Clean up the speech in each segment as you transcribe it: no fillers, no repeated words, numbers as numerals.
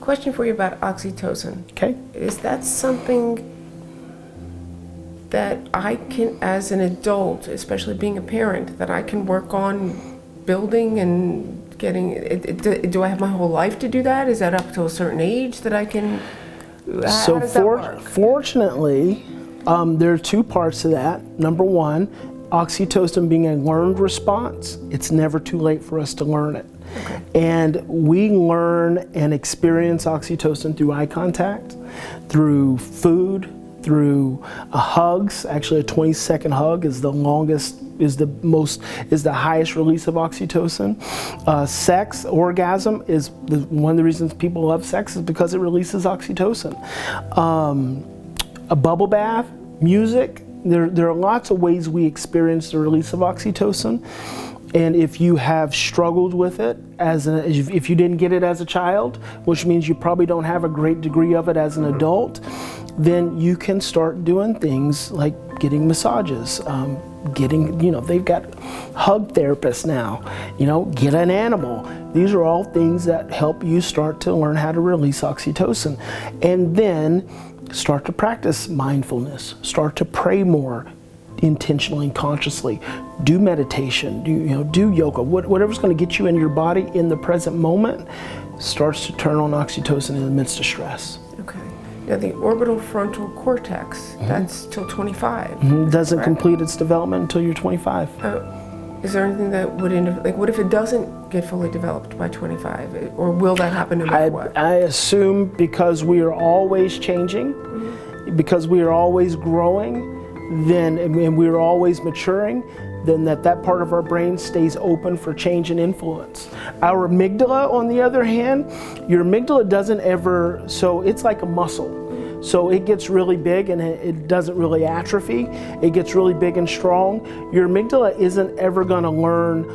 Question for you about oxytocin. Okay. Is that something that I can, as an adult, especially being a parent, that I can work on building and getting, do I have my whole life to do that? Is that up to a certain age that I can, how does that work? Fortunately, there are two parts to that. Number one, oxytocin being a learned response, it's never too late for us to learn it. Okay. And we learn and experience oxytocin through eye contact, through food, through hugs. Actually, a 20-second hug is the longest, is the highest release of oxytocin. Sex, orgasm is one of the reasons people love sex is because it releases oxytocin. A bubble bath, music. There are lots of ways we experience the release of oxytocin. And if you have struggled with it, if you didn't get it as a child, which means you probably don't have a great degree of it as an adult, then you can start doing things like getting massages, they've got hug therapists now, get an animal. These are all things that help you start to learn how to release oxytocin. And then start to practice mindfulness, start to pray more intentionally and consciously, do meditation, do yoga, whatever's going to get you in your body in the present moment starts to turn on oxytocin in the midst of stress. Okay. Now the orbital frontal cortex, that's till 25. Doesn't complete its development until you're 25. Is there anything that would, what if it doesn't get fully developed by 25? Or will that happen no matter what? I assume because we are always changing, because we are always growing, and we're always maturing, then that part of our brain stays open for change and influence. Our amygdala, on the other hand, your amygdala doesn't ever, so it's like a muscle. So it gets really big and it doesn't really atrophy. It gets really big and strong. Your amygdala isn't ever gonna learn,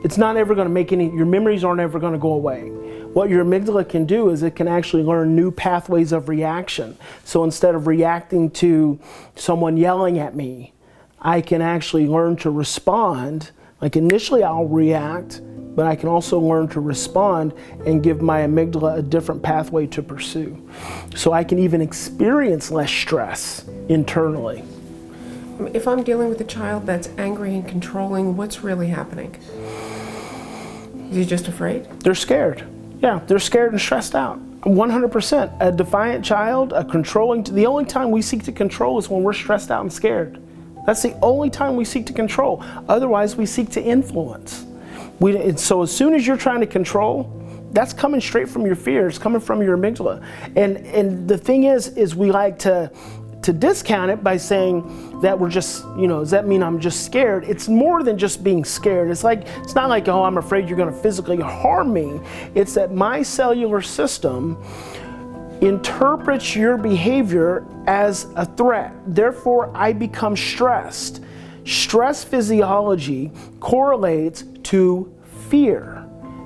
it's not ever gonna make your memories aren't ever gonna go away. What your amygdala can do is it can actually learn new pathways of reaction. So instead of reacting to someone yelling at me, I can actually learn to respond. Like initially I'll react, but I can also learn to respond and give my amygdala a different pathway to pursue. So I can even experience less stress internally. If I'm dealing with a child that's angry and controlling, what's really happening? Is he just afraid? They're scared. Yeah, they're scared and stressed out. 100%. A defiant child, the only time we seek to control is when we're stressed out and scared. That's the only time we seek to control. Otherwise, we seek to influence. So as soon as you're trying to control, that's coming straight from your fear. It's coming from your amygdala. And the thing is we like to discount it by saying that we're just, does that mean I'm just scared? It's more than just being scared. It's not like, oh, I'm afraid you're going to physically harm me. It's that my cellular system interprets your behavior as a threat. Therefore, I become stressed. Stress physiology correlates to fear.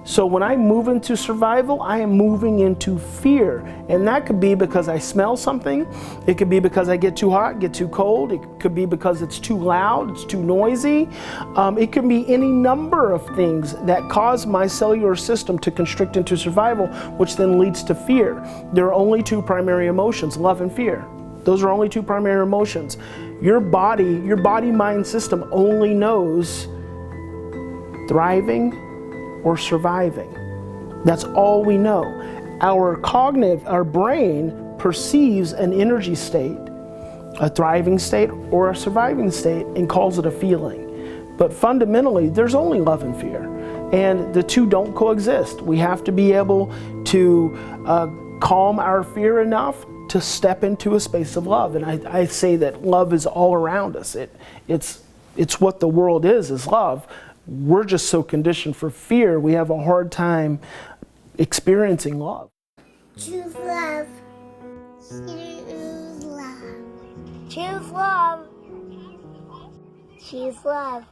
So when I move into survival, I am moving into fear. And that could be because I smell something. It could be because I get too hot, get too cold. It could be because it's too loud, it's too noisy. It can be any number of things that cause my cellular system to constrict into survival, which then leads to fear. There are only two primary emotions, love and fear. Those are only two primary emotions. Your body-mind system only knows thriving or surviving. That's all we know. Our brain perceives an energy state, a thriving state or a surviving state, and calls it a feeling. But fundamentally, there's only love and fear. And the two don't coexist. We have to be able to calm our fear enough to step into a space of love. And I say that love is all around us. It's what the world is love. We're just so conditioned for fear, we have a hard time experiencing love. Choose love. Choose love. Choose love. Choose love.